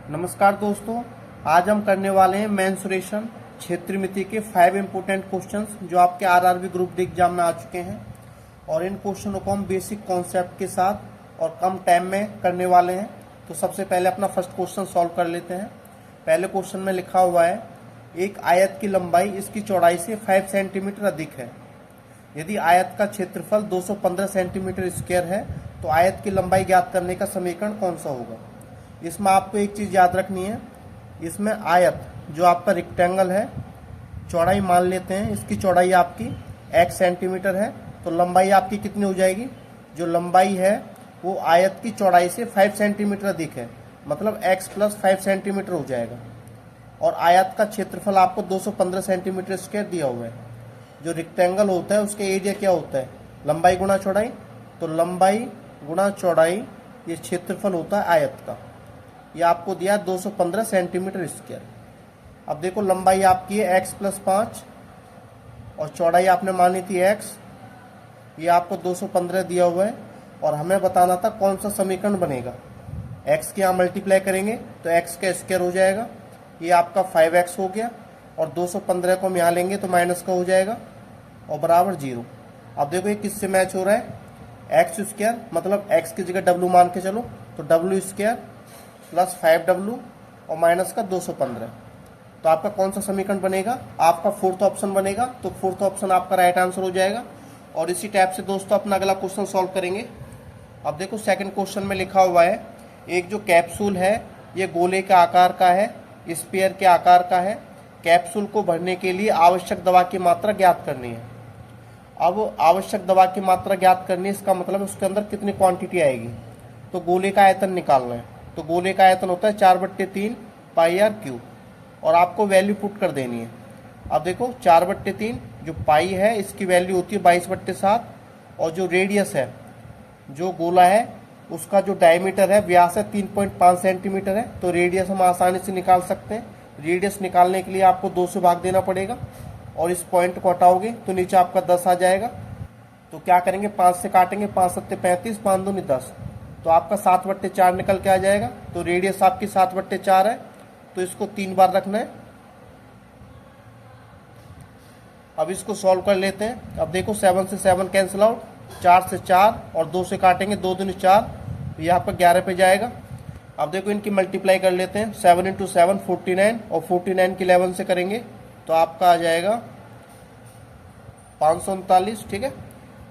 नमस्कार दोस्तों, आज हम करने वाले हैं मेंसुरेशन क्षेत्र मिति के 5 इम्पोर्टेंट क्वेश्चंस जो आपके आरआरबी ग्रुप डी एग्जाम में आ चुके हैं। और इन क्वेश्चनों को हम बेसिक कॉन्सेप्ट के साथ और कम टाइम में करने वाले हैं। तो सबसे पहले अपना फर्स्ट क्वेश्चन सॉल्व कर लेते हैं। पहले क्वेश्चन में लिखा हुआ है, एक आयत की लंबाई इसकी चौड़ाई से 5 सेंटीमीटर अधिक है। यदि आयत का क्षेत्रफल 215 सेंटीमीटर स्क्वायर है तो आयत की लंबाई ज्ञात करने का समीकरण कौन सा होगा। इसमें आपको एक चीज़ याद रखनी है, इसमें आयत जो आपका रेक्टेंगल है, चौड़ाई मान लेते हैं इसकी चौड़ाई आपकी x सेंटीमीटर है, तो लंबाई आपकी कितनी हो जाएगी। जो लंबाई है वो आयत की चौड़ाई से 5 सेंटीमीटर अधिक है, मतलब x + 5 सेंटीमीटर हो जाएगा। और आयत का क्षेत्रफल आपको 215 सेंटीमीटर स्क्वायर दिया हुआ है। जो रेक्टेंगल होता है उसके एरिया क्या होता है, लंबाई गुणा चौड़ाई। तो लंबाई गुणा चौड़ाई ये क्षेत्रफल होता है आयत का। ये आपको दिया 215 सेंटीमीटर स्क्वायर। अब देखो लंबाई आपकी है x + 5 और चौड़ाई आपने मानी थी x। ये आपको 215 दिया हुआ है और हमें बताना था कौन सा समीकरण बनेगा। x के यहाँ मल्टीप्लाई करेंगे तो x का स्क्वायर हो जाएगा, ये आपका 5x हो गया। और 215 को हम यहाँ लेंगे तो माइनस का हो जाएगा और बराबर 0। अब देखो ये किससे मैच हो रहा है, x², मतलब x की जगह w मान के चलो, तो w² + 5w और माइनस का 215। तो आपका कौन सा समीकरण बनेगा, आपका फोर्थ ऑप्शन बनेगा। तो फोर्थ ऑप्शन आपका राइट आंसर हो जाएगा। और इसी टाइप से दोस्तों अपना अगला क्वेश्चन सॉल्व करेंगे। अब देखो सेकंड क्वेश्चन में लिखा हुआ है, एक जो कैप्सूल है ये गोले के आकार का है, स्फीयर के आकार का है। कैप्सूल को भरने के लिए आवश्यक दवा की मात्रा ज्ञात करनी है। अब आवश्यक दवा की मात्रा ज्ञात करनी है, इसका मतलब उसके अंदर कितनी क्वांटिटी आएगी। तो गोले का आयतन निकालना है, तो गोले का आयतन होता है 4/3 πr³ और आपको वैल्यू पुट कर देनी है। अब देखो 4/3 जो पाई है इसकी वैल्यू होती है 22/7 और जो रेडियस है, जो गोला है उसका जो डायमीटर है, व्यास है 3.5 सेंटीमीटर है। तो रेडियस हम आसानी से निकाल सकते हैं। रेडियस निकालने के लिए आपको 2 से भाग देना पड़ेगा और इस पॉइंट को हटाओगे तो नीचे आपका 10 आ जाएगा। तो क्या करेंगे, 5 से काटेंगे, 5 × 7 = 35, 5 × 2 = 10, तो आपका 7/4 निकल के आ जाएगा। तो रेडियस आपकी 7/4 है, तो इसको 3 बार रखना है। अब इसको सॉल्व कर लेते हैं। अब देखो 7 से 7 कैंसिल आउट, 4 से 4 और 2 से काटेंगे, 2 × 2 = 4, ये आपका 11 पे जाएगा। अब देखो इनकी मल्टीप्लाई कर लेते हैं, 7 × 7 49 और 49 की 11 से करेंगे तो आपका आ जाएगा 539, ठीक है।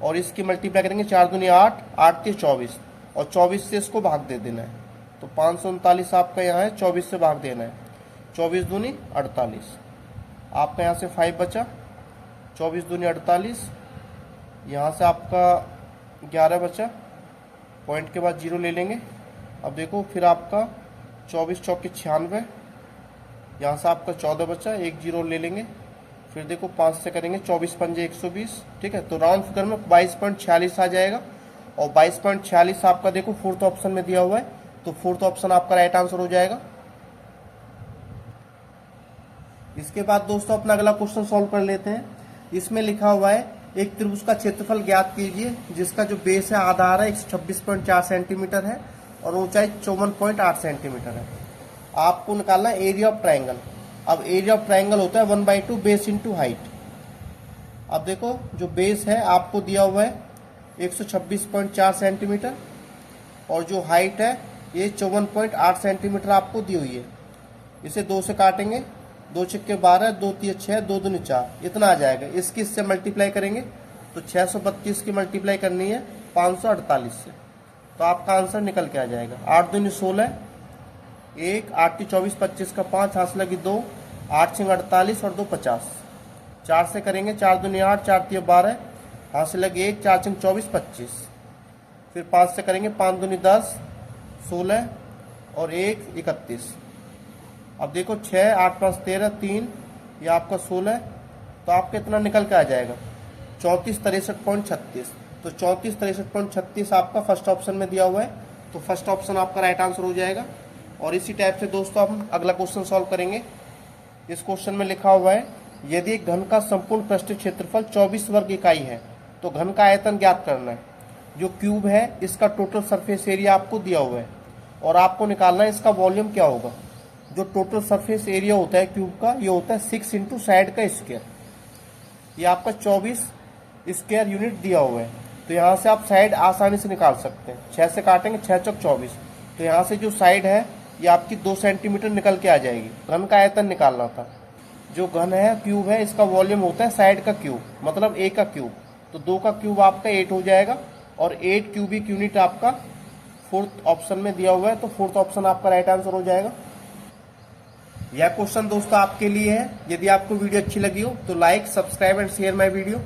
और इसकी मल्टीप्लाई करेंगे, 4 × 2 = 8, 8 × 24 और 24 से इसको भाग दे देना है। तो 539 आपका यहाँ है, 24 से भाग देना है, 24 × 2 = 48। आपका यहाँ से 5 बचा, 24 × 2 = 48, यहाँ से आपका 11 बचा, पॉइंट के बाद 0 ले लेंगे। अब देखो फिर आपका 24 × 4 = 96, यहाँ से आपका 14 बचा, 1 0 ले लेंगे। फिर देखो 5 से करेंगे, 24 × 5 = 120, ठीक है। तो राउंड फिगर में 22.46 आ जाएगा। और 22.46 आपका देखो फोर्थ ऑप्शन में दिया हुआ है, तो फोर्थ ऑप्शन आपका राइट आंसर हो जाएगा। इसके बाद दोस्तों अपना अगला क्वेश्चन सॉल्व कर लेते हैं। इसमें लिखा हुआ है, एक त्रिभुज का क्षेत्रफल ज्ञात कीजिए जिसका जो बेस है, आधार है 126.4 सेंटीमीटर है और ऊंचाई 54.8 सेंटीमीटर है। आपको निकालना है एरिया ऑफ ट्राइंगल। अब एरिया ऑफ ट्राइंगल होता है 1/2 बेस इंटू हाइट। अब देखो जो बेस है आपको दिया हुआ है 126.4 सेंटीमीटर और जो हाइट है ये 54.8 सेंटीमीटर आपको दी हुई है। इसे 2 से काटेंगे, 2 × 6 = 12, 2 × 3 = 6, 2 × 2 = 4, इतना आ जाएगा। इसकी इससे मल्टीप्लाई करेंगे तो 632 की मल्टीप्लाई करनी है 548 से, तो आपका आंसर निकल के आ जाएगा। 8 × 2 = 16, 1, 8 × 24 = 25 का 5, हाथ से लगी 2, 8 × 6 = 48 और 2 = 50। 4 से करेंगे, 4 × 2 = 8, 4 × 3 = 12, हाथ से लगे 1, 4 × 6 = 24 25। फिर 5 से करेंगे, 5 × 2 = 10, 16 और 1 = 31। अब देखो 6, 8 × 5 = 13, 3, ये आपका 16, तो आपका इतना निकल के आ जाएगा 34 63.36। तो 34 63.36 आपका फर्स्ट ऑप्शन में दिया हुआ है, तो फर्स्ट ऑप्शन आपका राइट आंसर हो जाएगा। और इसी टाइप से दोस्तों हम अगला क्वेश्चन सॉल्व करेंगे। इस क्वेश्चन में लिखा हुआ है, यदि एक घन का संपूर्ण पृष्ठीय क्षेत्रफल 24 वर्ग इकाई है तो घन का आयतन ज्ञात करना है। जो क्यूब है इसका टोटल सरफेस एरिया आपको दिया हुआ है और आपको निकालना है इसका वॉल्यूम क्या होगा। जो टोटल सरफेस एरिया होता है क्यूब का, ये होता है 6 इंटू साइड का स्क्वायर। ये आपका 24 स्क्वायर यूनिट दिया हुआ है, तो यहाँ से आप साइड आसानी से निकाल सकते हैं। 6 से काटेंगे, 6 चौक 24, तो यहाँ से जो साइड है ये आपकी 2 सेंटीमीटर निकल के आ जाएगी। घन का आयतन निकालना था। जो घन है क्यूब है, इसका वॉल्यूम होता है साइड का क्यूब, मतलब ए का क्यूब। तो 2 का क्यूब आपका 8 हो जाएगा, और 8 क्यूबिक यूनिट आपका फोर्थ ऑप्शन में दिया हुआ है, तो फोर्थ ऑप्शन आपका राइट आंसर हो जाएगा। यह क्वेश्चन दोस्तों आपके लिए है। यदि आपको वीडियो अच्छी लगी हो तो like, subscribe and share my video.